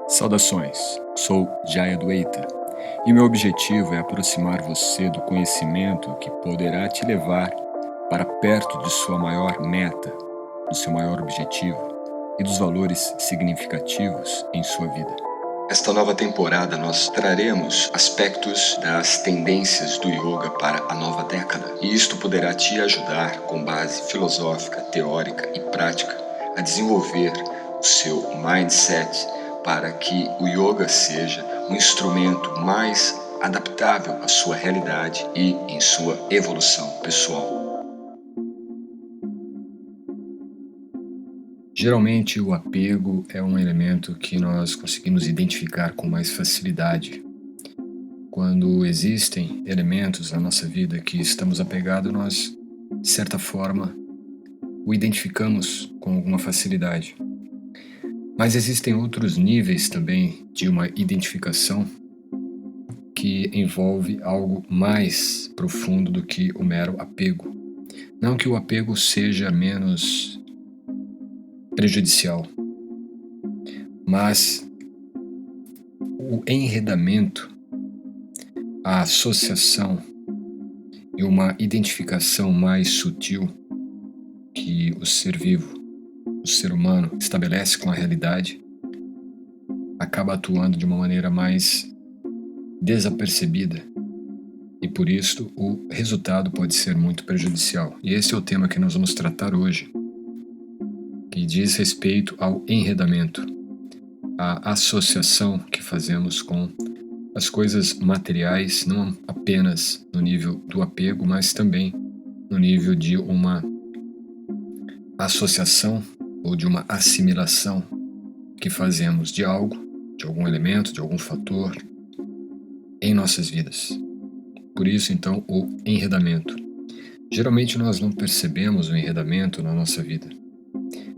Saudações, sou Jaya Dueita e meu objetivo é aproximar você do conhecimento que poderá te levar para perto de sua maior meta, do seu maior objetivo e dos valores significativos em sua vida. Esta nova temporada nós traremos aspectos das tendências do yoga para a nova década, e isto poderá te ajudar, com base filosófica, teórica e prática, a desenvolver o seu mindset para que o yoga seja um instrumento mais adaptável à sua realidade e em sua evolução pessoal. Geralmente, o apego é um elemento que nós conseguimos identificar com mais facilidade. Quando existem elementos na nossa vida que estamos apegados, nós, de certa forma, o identificamos com alguma facilidade. Mas existem outros níveis também de uma identificação que envolve algo mais profundo do que o mero apego. Não que o apego seja menos prejudicial, mas o enredamento, a associação e uma identificação mais sutil que o ser vivo, o ser humano, estabelece com a realidade, acaba atuando de uma maneira mais desapercebida e por isso o resultado pode ser muito prejudicial. E esse é o tema que nós vamos tratar hoje, que diz respeito ao enredamento, a associação que fazemos com as coisas materiais, não apenas no nível do apego, mas também no nível de uma associação ou de uma assimilação que fazemos de algo, de algum elemento, de algum fator em nossas vidas. Por isso, então, o enredamento. Geralmente nós não percebemos o enredamento na nossa vida.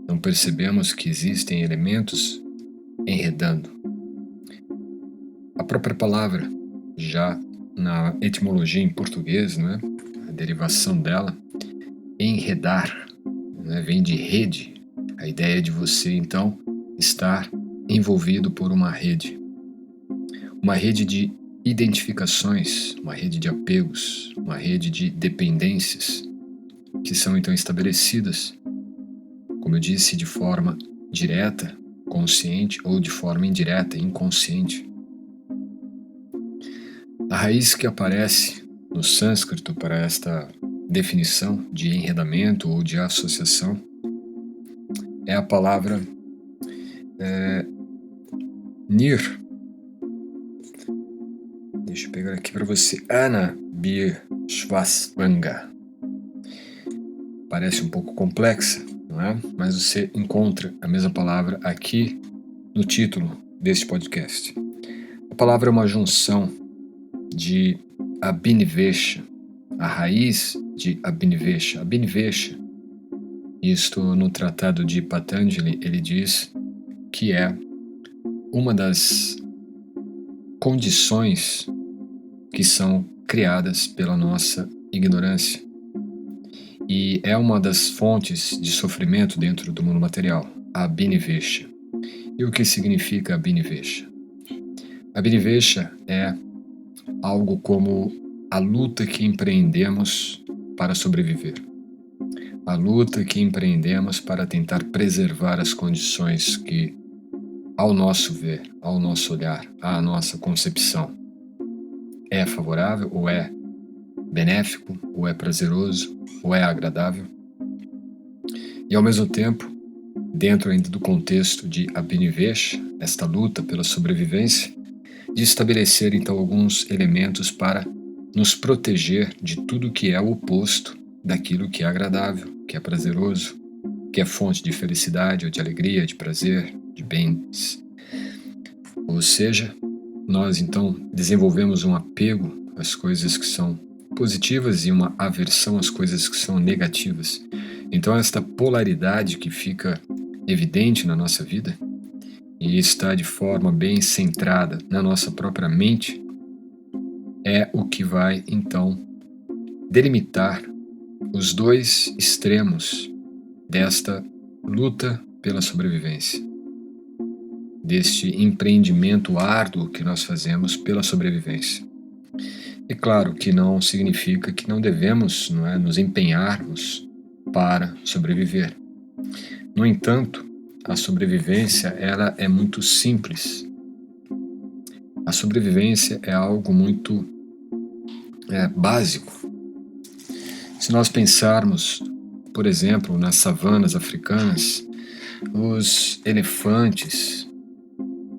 Não percebemos que existem elementos enredando. A própria palavra, já na etimologia em português, a derivação dela, enredar, vem de rede. A ideia de você, então, estar envolvido por uma rede de identificações, uma rede de apegos, uma rede de dependências que são então estabelecidas, como eu disse, de forma direta, consciente, ou de forma indireta, inconsciente. A raiz que aparece no sânscrito para esta definição de enredamento ou de associação é a palavra nir. Deixa eu pegar aqui para você. Anabhishvasvanga. Parece um pouco complexa, não é? Mas você encontra a mesma palavra aqui no título deste podcast. A palavra é uma junção de abhinivesha, a raiz de abhinivesha. Abhinivesha, isto no tratado de Patanjali, ele diz que é uma das condições que são criadas pela nossa ignorância e é uma das fontes de sofrimento dentro do mundo material, a abhinivesha. E o que significa abhinivesha? Abhinivesha é algo como a luta que empreendemos para sobreviver, a luta que empreendemos para tentar preservar as condições que, ao nosso ver, ao nosso olhar, à nossa concepção, é favorável ou é benéfico, ou é prazeroso, ou é agradável. E ao mesmo tempo, dentro ainda do contexto de abhinivesha, esta luta pela sobrevivência, de estabelecer então alguns elementos para nos proteger de tudo que é o oposto daquilo que é agradável, que é prazeroso, que é fonte de felicidade ou de alegria, de prazer, de bens. Ou seja, nós então desenvolvemos um apego às coisas que são positivas e uma aversão às coisas que são negativas. Então esta polaridade que fica evidente na nossa vida e está de forma bem centrada na nossa própria mente é o que vai então delimitar os dois extremos desta luta pela sobrevivência, deste empreendimento árduo que nós fazemos pela sobrevivência. E claro que não significa que não devemos, não é, nos empenharmos para sobreviver. No entanto, a sobrevivência ela é muito simples. A sobrevivência é algo muito básico. Se nós pensarmos, por exemplo, nas savanas africanas, os elefantes,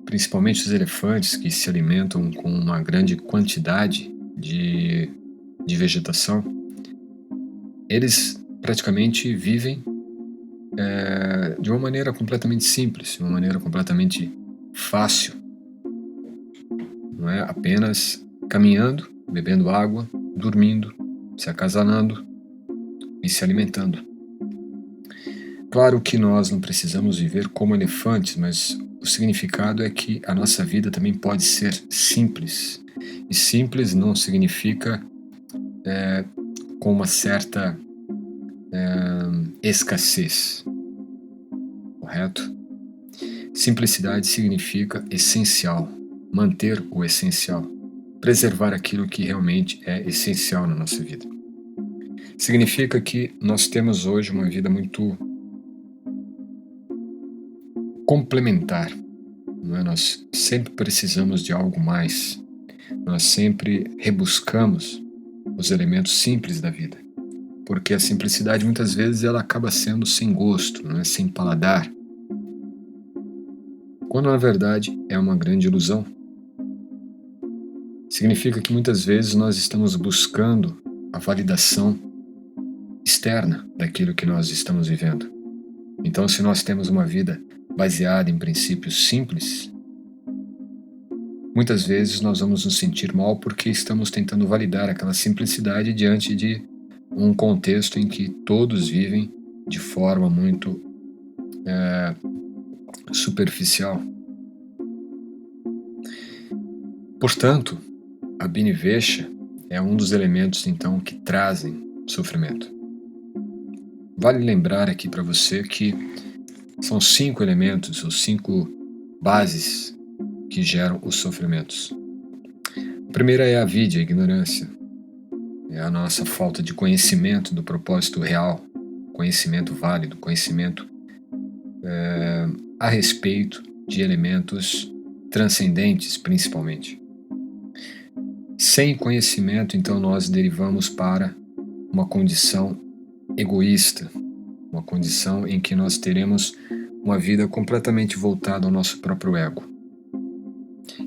principalmente os elefantes que se alimentam com uma grande quantidade de vegetação, eles praticamente vivem de uma maneira completamente simples, de uma maneira completamente fácil, não é? Apenas caminhando, bebendo água, dormindo, se acasalando e se alimentando. Claro que nós não precisamos viver como elefantes, mas o significado é que a nossa vida também pode ser simples. E simples não significa com uma certa escassez, correto? Simplicidade significa essencial, manter o essencial, preservar aquilo que realmente é essencial na nossa vida. Significa que nós temos hoje uma vida muito complementar, não é? Nós sempre precisamos de algo mais, nós sempre rebuscamos os elementos simples da vida, porque a simplicidade muitas vezes ela acaba sendo sem gosto, não é? Sem paladar, quando na verdade é uma grande ilusão. Significa que muitas vezes nós estamos buscando a validação externa daquilo que nós estamos vivendo. Então, se nós temos uma vida baseada em princípios simples, muitas vezes nós vamos nos sentir mal porque estamos tentando validar aquela simplicidade diante de um contexto em que todos vivem de forma muito superficial. Portanto, a Binivesha é um dos elementos então que trazem sofrimento. Vale lembrar aqui para você que são 5 elementos ou 5 bases que geram os sofrimentos. A primeira é a avidya, a ignorância. É a nossa falta de conhecimento do propósito real, conhecimento válido, conhecimento a respeito de elementos transcendentes, principalmente. Sem conhecimento, então, nós derivamos para uma condição egoísta, uma condição em que nós teremos uma vida completamente voltada ao nosso próprio ego.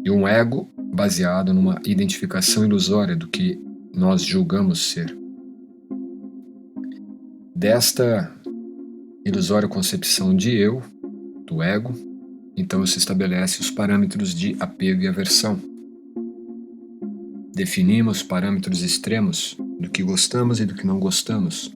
E um ego baseado numa identificação ilusória do que nós julgamos ser. Desta ilusória concepção de eu, do ego, então se estabelece os parâmetros de apego e aversão. Definimos parâmetros extremos do que gostamos e do que não gostamos.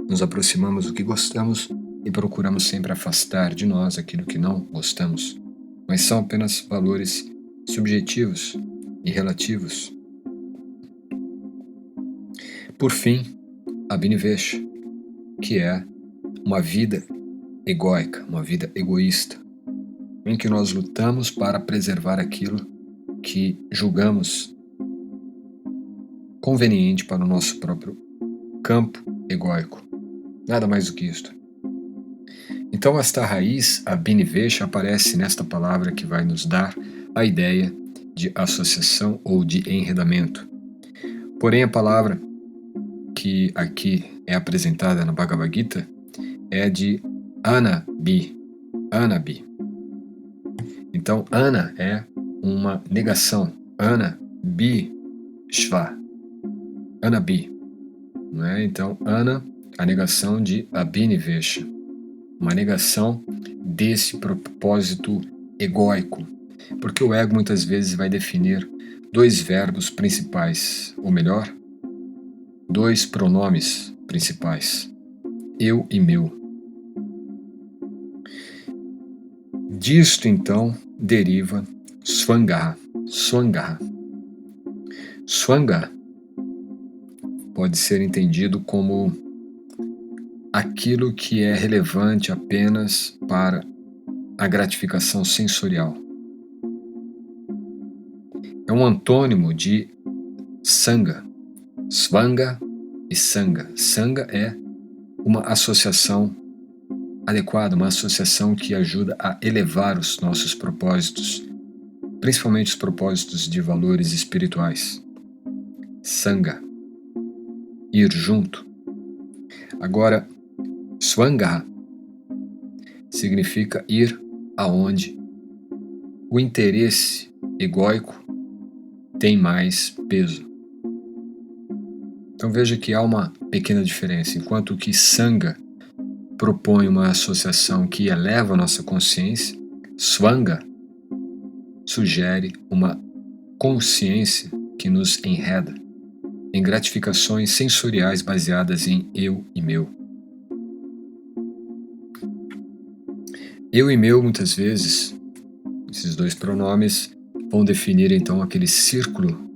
Nos aproximamos do que gostamos e procuramos sempre afastar de nós aquilo que não gostamos. Mas são apenas valores subjetivos e relativos. Por fim, a Binivesha, que é uma vida egóica, uma vida egoísta, em que nós lutamos para preservar aquilo que julgamos conveniente para o nosso próprio campo egóico. Nada mais do que isto. Então esta raiz, a Binivesha, aparece nesta palavra que vai nos dar a ideia de associação ou de enredamento. Porém, a palavra que aqui é apresentada na Bhagavad Gita é de anabi. Anabi. Então, ana é uma negação. Anabi shva. Anabi. Não é? Então, ana, a negação de Abhinivesha. Uma negação desse propósito egóico. Porque o ego muitas vezes vai definir 2 verbos principais, ou melhor, 2 pronomes principais, eu e meu. Disto então deriva Swangaha. Swangaha. Swanga pode ser entendido como aquilo que é relevante apenas para a gratificação sensorial. é um antônimo de Sangha. Svanga e Sangha. Sangha é uma associação adequada, uma associação que ajuda a elevar os nossos propósitos, principalmente os propósitos de valores espirituais. Sangha, ir junto. Agora, Swanga significa ir aonde o interesse egóico tem mais peso. Então veja que há uma pequena diferença. Enquanto que Sangha propõe uma associação que eleva a nossa consciência, Swanga sugere uma consciência que nos enreda em gratificações sensoriais baseadas em eu e meu. Eu e meu, muitas vezes, esses dois pronomes vão definir então aquele círculo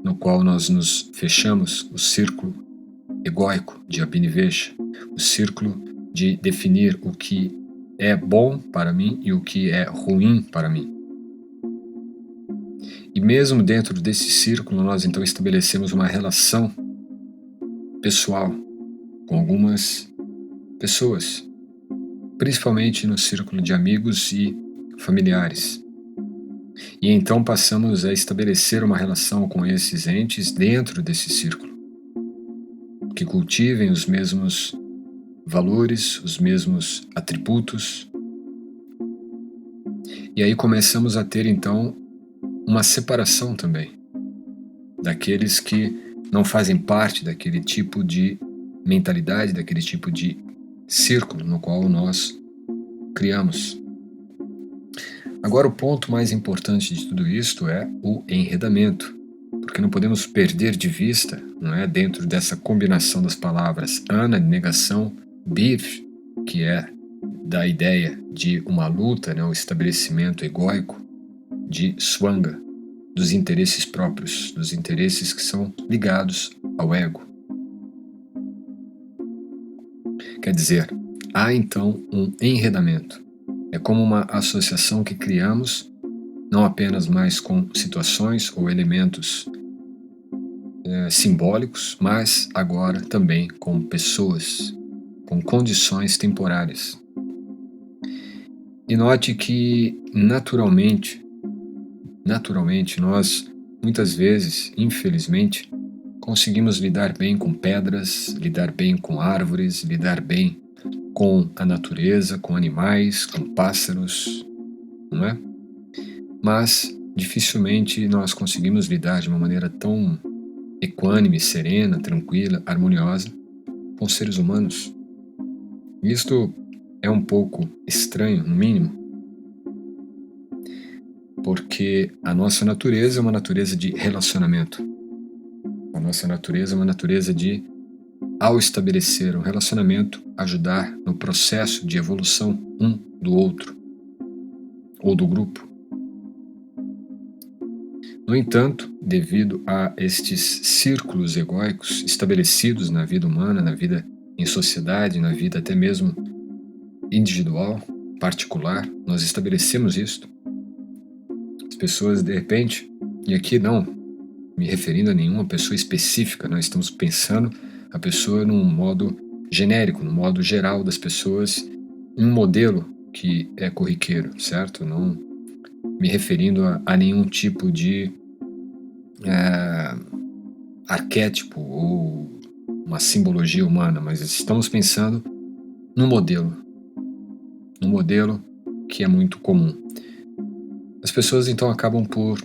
no qual nós nos fechamos, o círculo egóico de Abhinivesha, o círculo de definir o que é bom para mim e o que é ruim para mim. E mesmo dentro desse círculo, nós então estabelecemos uma relação pessoal com algumas pessoas, principalmente no círculo de amigos e familiares. E então passamos a estabelecer uma relação com esses entes dentro desse círculo, que cultivem os mesmos valores, os mesmos atributos. E aí começamos a ter então uma separação também daqueles que não fazem parte daquele tipo de mentalidade, daquele tipo de círculo no qual nós criamos. Agora, o ponto mais importante de tudo isto é o enredamento, porque não podemos perder de vista, não é, dentro dessa combinação das palavras ana, negação, biv, que é da ideia de uma luta, né, o estabelecimento egóico, de swanga, dos interesses próprios, dos interesses que são ligados ao ego. Quer dizer, há então um enredamento. É como uma associação que criamos, não apenas mais com situações ou elementos simbólicos, mas agora também com pessoas, com condições temporárias. E note que naturalmente nós, muitas vezes, infelizmente, conseguimos lidar bem com pedras, lidar bem com árvores, lidar bem com a natureza, com animais, com pássaros, não é? Mas dificilmente nós conseguimos lidar de uma maneira tão equânime, serena, tranquila, harmoniosa com seres humanos. Isto é um pouco estranho, no mínimo, porque a nossa natureza é uma natureza de relacionamento. A nossa natureza é uma natureza de, ao estabelecer um relacionamento, ajudar no processo de evolução um do outro ou do grupo. No entanto, devido a estes círculos egóicos estabelecidos na vida humana, na vida em sociedade, na vida até mesmo individual, particular, nós estabelecemos isto. As pessoas, de repente, e aqui não me referindo a nenhuma pessoa específica, nós estamos pensando a pessoa num modo genérico, no modo geral das pessoas, um modelo que é corriqueiro, certo? Não me referindo a nenhum tipo de arquétipo ou uma simbologia humana, mas estamos pensando num modelo que é muito comum. As pessoas então acabam por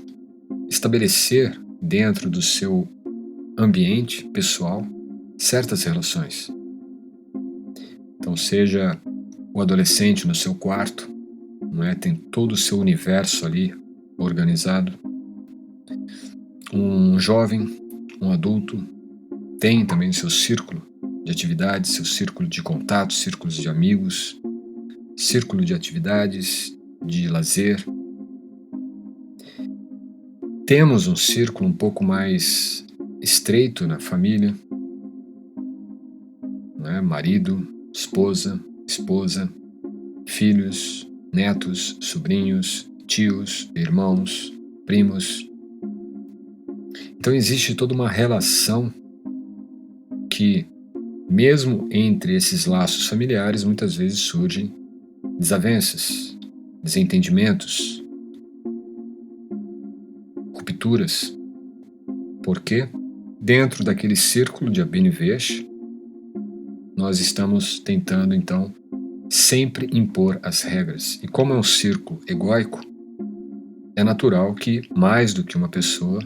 estabelecer dentro do seu ambiente pessoal certas relações. Então, seja o adolescente no seu quarto, não é? Tem todo o seu universo ali organizado. Um jovem, um adulto, tem também seu círculo de atividades, seu círculo de contatos, círculos de amigos, círculo de atividades, de lazer. Temos um círculo um pouco mais estreito na família, né? Marido, esposa, filhos, netos, sobrinhos, tios, irmãos, primos. Então existe toda uma relação que, mesmo entre esses laços familiares, muitas vezes surgem desavenças, desentendimentos, rupturas. Por quê? Dentro daquele círculo de Abhinivesh, nós estamos tentando então sempre impor as regras. E como é um círculo egóico, é natural que mais do que uma pessoa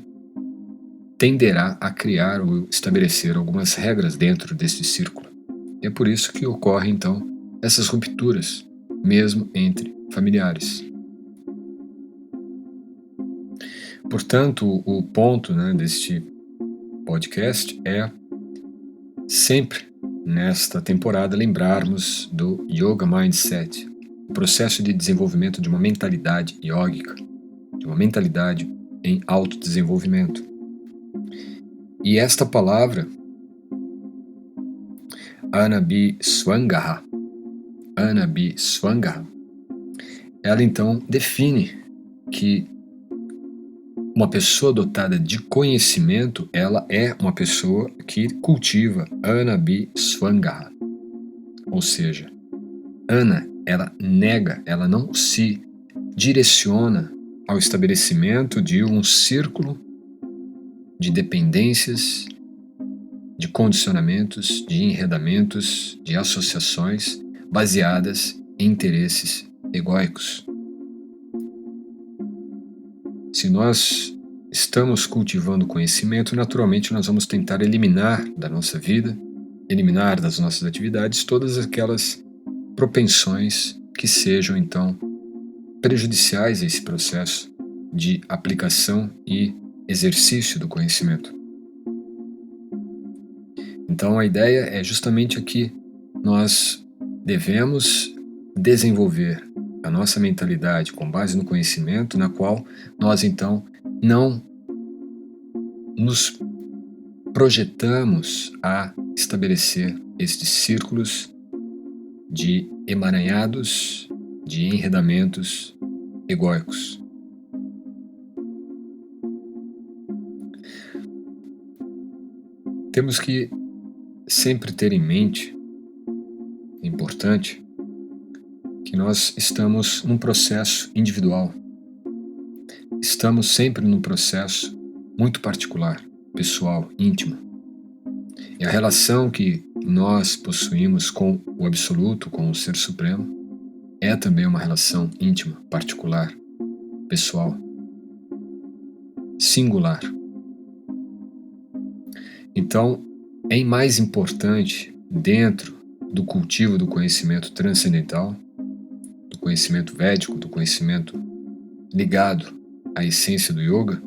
tenderá a criar ou estabelecer algumas regras dentro desse círculo. E é por isso que ocorrem então essas rupturas, mesmo entre familiares. Portanto, o ponto, deste podcast é sempre nesta temporada lembrarmos do Yoga Mindset, o processo de desenvolvimento de uma mentalidade yógica, de uma mentalidade em autodesenvolvimento. E esta palavra, Anabhisvangaha, ela então define que uma pessoa dotada de conhecimento, ela é uma pessoa que cultiva Anabhisvangaha. Ou seja, Ana, ela nega, ela não se direciona ao estabelecimento de um círculo de dependências, de condicionamentos, de enredamentos, de associações baseadas em interesses egóicos. Se nós estamos cultivando conhecimento, naturalmente nós vamos tentar eliminar da nossa vida, eliminar das nossas atividades todas aquelas propensões que sejam então prejudiciais a esse processo de aplicação e exercício do conhecimento. Então a ideia é justamente aqui, nós devemos desenvolver a nossa mentalidade com base no conhecimento, na qual nós então não nos projetamos a estabelecer estes círculos de emaranhados, de enredamentos egóicos. Temos que sempre ter em mente, é importante, que nós estamos num processo individual. Estamos sempre num processo muito particular, pessoal, íntimo. E a relação que nós possuímos com o Absoluto, com o Ser Supremo, é também uma relação íntima, particular, pessoal, singular. Então, é mais importante, dentro do cultivo do conhecimento transcendental, do conhecimento védico, do conhecimento ligado à essência do yoga,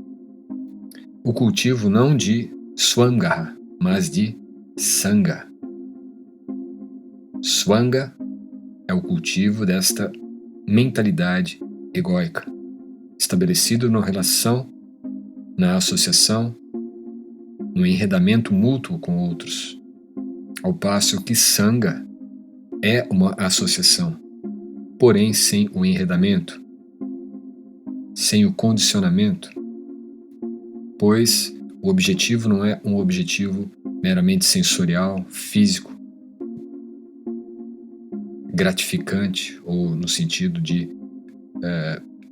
o cultivo não de Swangaha, mas de Sangha. Swanga é o cultivo desta mentalidade egóica, estabelecido na relação, na associação, no enredamento mútuo com outros, ao passo que Sangha é uma associação, porém sem o enredamento, sem o condicionamento, pois o objetivo não é um objetivo meramente sensorial, físico, gratificante, ou no sentido de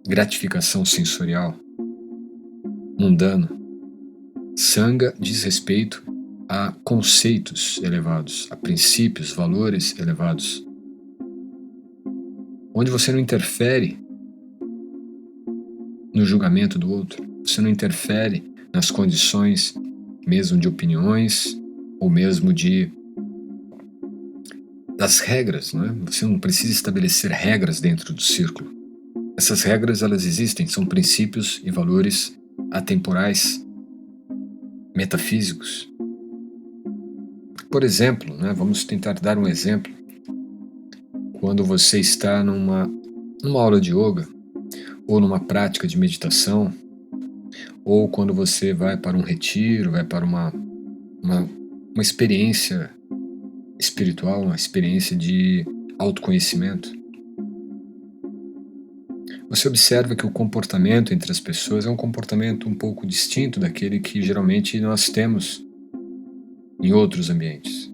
gratificação sensorial, mundano. Sangha diz respeito a conceitos elevados, a princípios, valores elevados, onde você não interfere no julgamento do outro, você não interfere nas condições mesmo de opiniões ou mesmo das regras, não é? Você não precisa estabelecer regras dentro do círculo. Essas regras, elas existem, são princípios e valores atemporais, metafísicos. Por exemplo, vamos tentar dar um exemplo. Quando você está numa aula de yoga, ou numa prática de meditação, ou quando você vai para um retiro, vai para uma experiência espiritual, uma experiência de autoconhecimento, você observa que o comportamento entre as pessoas é um comportamento um pouco distinto daquele que geralmente nós temos em outros ambientes.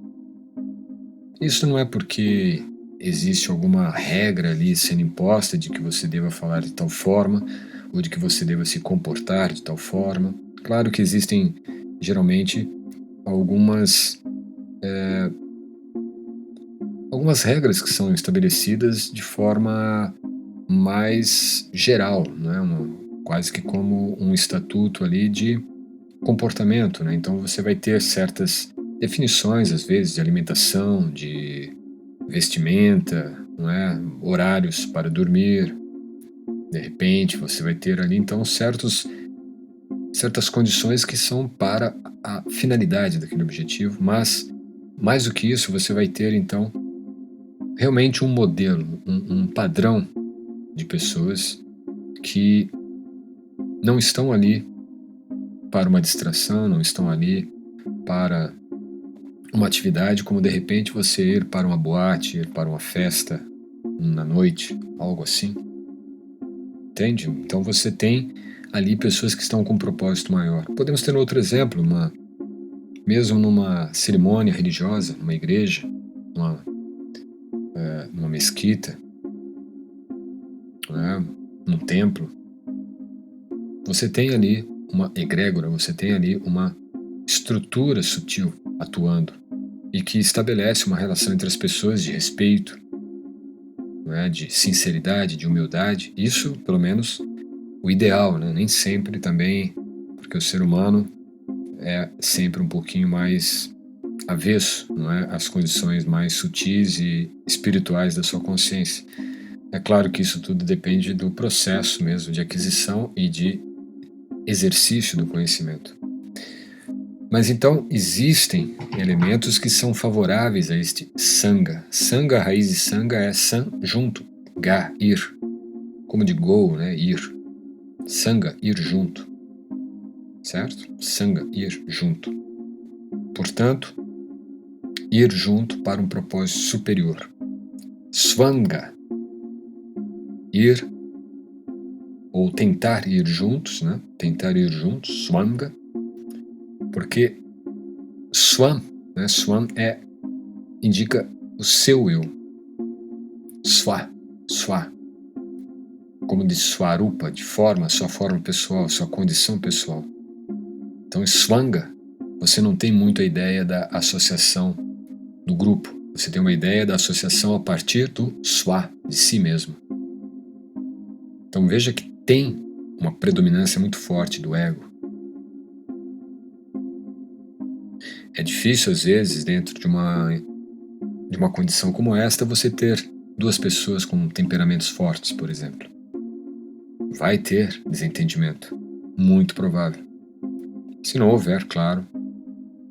Isso não é porque existe alguma regra ali sendo imposta de que você deva falar de tal forma ou de que você deva se comportar de tal forma. Claro que existem geralmente algumas algumas regras que são estabelecidas de forma mais geral, né? Quase que como um estatuto ali de comportamento, né? Então você vai ter certas definições, às vezes, de alimentação, de vestimenta, não é? Horários para dormir. De repente, você vai ter ali então certas condições que são para a finalidade daquele objetivo, mas mais do que isso, você vai ter então realmente um modelo, um padrão de pessoas que não estão ali para uma distração, não estão ali para uma atividade, como de repente você ir para uma boate, ir para uma festa na noite, algo assim, entende? Então você tem ali pessoas que estão com um propósito maior. Podemos ter outro exemplo, mesmo numa cerimônia religiosa, numa igreja, numa, numa mesquita, né, num templo, você tem ali uma egrégora, você tem ali uma estrutura sutil atuando e que estabelece uma relação entre as pessoas de respeito, né, de sinceridade, de humildade. Isso, pelo menos, o ideal, né? Nem sempre também, porque o ser humano é sempre um pouquinho mais avesso, não é, às condições mais sutis e espirituais da sua consciência. É claro que isso tudo depende do processo mesmo de aquisição e de exercício do conhecimento. Mas então existem elementos que são favoráveis a este sanga. Sanga, a raiz de sanga é san, junto, ga, ir, como de go, né, ir. Sanga, ir junto, certo? Sanga, ir junto. Portanto, ir junto para um propósito superior. Swanga, ir ou tentar ir juntos, né? Tentar ir juntos, swanga, porque swan, né? Swan indica o seu eu. Swa, como de swarupa, de forma, sua forma pessoal, sua condição pessoal. Então, swanga, você não tem muito a ideia da associação do grupo. Você tem uma ideia da associação a partir do swa, de si mesmo. Então veja que tem uma predominância muito forte do ego. É difícil, às vezes, dentro de uma condição como esta, você ter duas pessoas com temperamentos fortes, por exemplo. Vai ter desentendimento, muito provável. Se não houver, claro,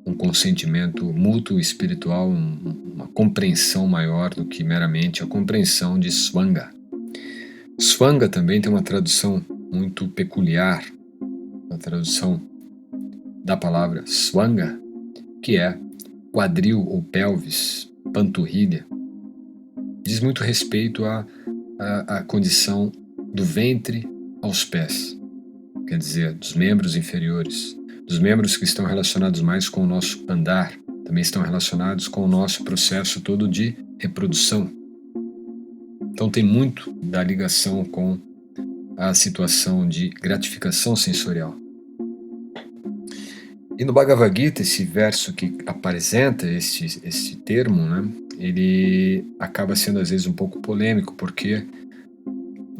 um consentimento mútuo espiritual, uma compreensão maior do que meramente a compreensão de swanga. Swanga também tem uma tradução muito peculiar, a tradução da palavra swanga, que é quadril ou pelvis, panturrilha. Diz muito respeito à condição do ventre aos pés, quer dizer, dos membros inferiores, dos membros que estão relacionados mais com o nosso andar, também estão relacionados com o nosso processo todo de reprodução. Então tem muito da ligação com a situação de gratificação sensorial. E no Bhagavad Gita, esse verso que apresenta este termo, né, ele acaba sendo às vezes um pouco polêmico, porque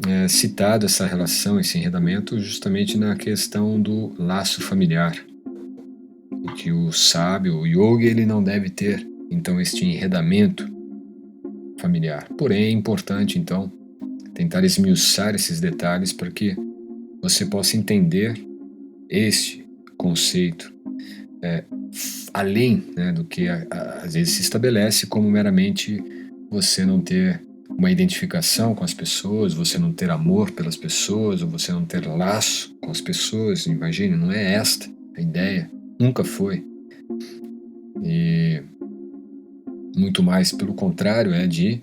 é citado essa relação, esse enredamento, justamente na questão do laço familiar, em que o sábio, o yogi, ele não deve ter, então, este enredamento familiar. Porém, é importante, então, tentar esmiuçar esses detalhes para que você possa entender este conceito além, né, do que às vezes se estabelece como meramente você não ter uma identificação com as pessoas, você não ter amor pelas pessoas, ou você não ter laço com as pessoas. Imagine, não é esta a ideia, nunca foi. E muito mais pelo contrário, é de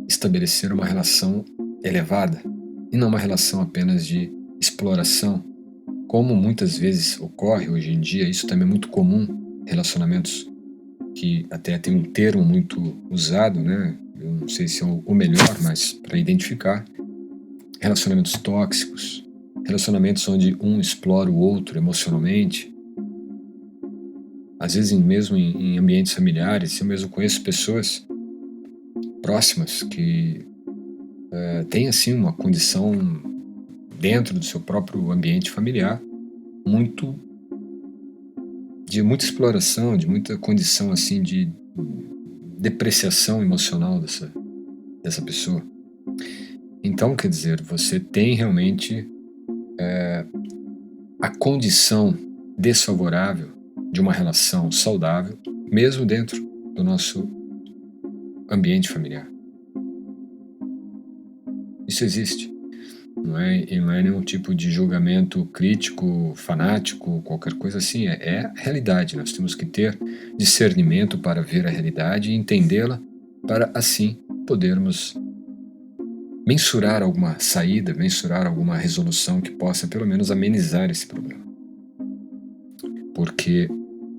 estabelecer uma relação elevada, e não uma relação apenas de exploração, como muitas vezes ocorre hoje em dia. Isso também é muito comum, relacionamentos que até tem um termo muito usado, né? Eu não sei se é o melhor, mas para identificar relacionamentos tóxicos, relacionamentos onde um explora o outro emocionalmente, às vezes mesmo em ambientes familiares. Eu mesmo conheço pessoas próximas que têm assim uma condição dentro do seu próprio ambiente familiar muito de muita exploração, de muita condição assim de depreciação emocional dessa pessoa. Então, quer dizer, você tem realmente a condição desfavorável de uma relação saudável, mesmo dentro do nosso ambiente familiar. Isso existe. E não é nenhum tipo de julgamento crítico, fanático, qualquer coisa assim. É a realidade. Nós temos que ter discernimento para ver a realidade e entendê-la, para assim podermos mensurar alguma saída, mensurar alguma resolução que possa pelo menos amenizar esse problema. Porque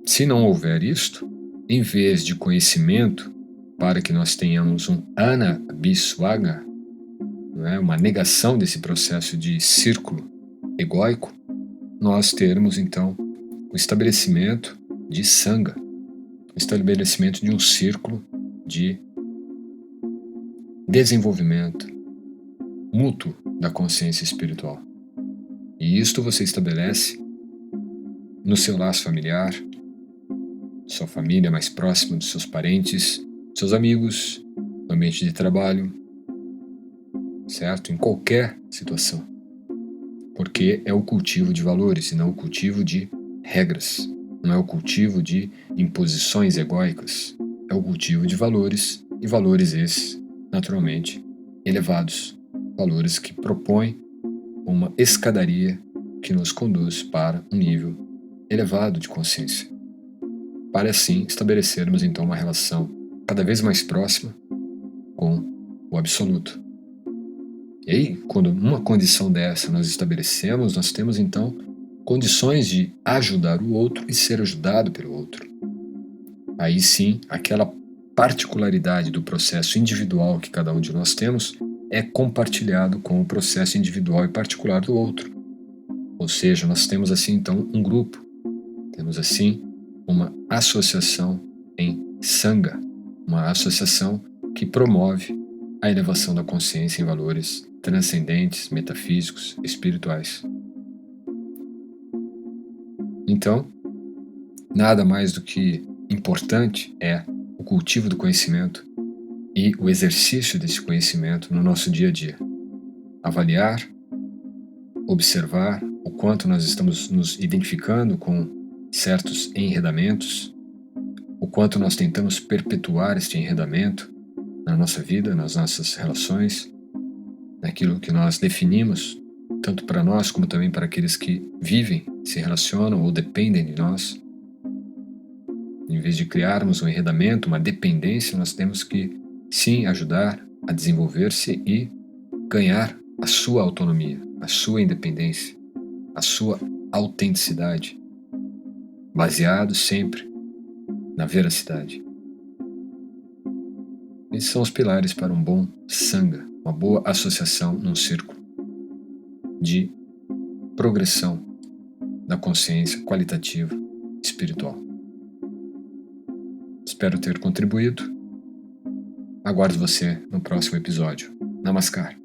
se não houver isto, em vez de conhecimento, para que nós tenhamos um anabhiswaga, não é? Uma negação desse processo de círculo egóico, nós termos então o estabelecimento de sanga, o estabelecimento de um círculo de desenvolvimento mútuo da consciência espiritual. E isto você estabelece no seu laço familiar, sua família mais próxima, dos seus parentes, seus amigos, no ambiente de trabalho, certo? Em qualquer situação. Porque é o cultivo de valores e não o cultivo de regras. Não é o cultivo de imposições egóicas. É o cultivo de valores, e valores esses, naturalmente, elevados. Valores que propõem uma escadaria que nos conduz para um nível elevado de consciência, para assim estabelecermos então uma relação cada vez mais próxima com o absoluto. E aí, quando uma condição dessa nós estabelecemos, nós temos então condições de ajudar o outro e ser ajudado pelo outro. Aí sim, aquela particularidade do processo individual que cada um de nós temos é compartilhado com o processo individual e particular do outro. Ou seja, nós temos assim então um grupo, temos assim uma associação em sanga, uma associação que promove a elevação da consciência em valores transcendentes, metafísicos, espirituais. Então, nada mais do que importante é o cultivo do conhecimento e o exercício desse conhecimento no nosso dia a dia. Avaliar, observar o quanto nós estamos nos identificando com certos enredamentos, o quanto nós tentamos perpetuar este enredamento na nossa vida, nas nossas relações, naquilo que nós definimos, tanto para nós como também para aqueles que vivem, se relacionam ou dependem de nós. Em vez de criarmos um enredamento, uma dependência, nós temos que, sim, ajudar a desenvolver-se e ganhar a sua autonomia, a sua independência, a sua autenticidade, baseado sempre na veracidade. Esses são os pilares para um bom sanga, uma boa associação num círculo de progressão da consciência qualitativa espiritual. Espero ter contribuído. Aguardo você no próximo episódio. Namaskar.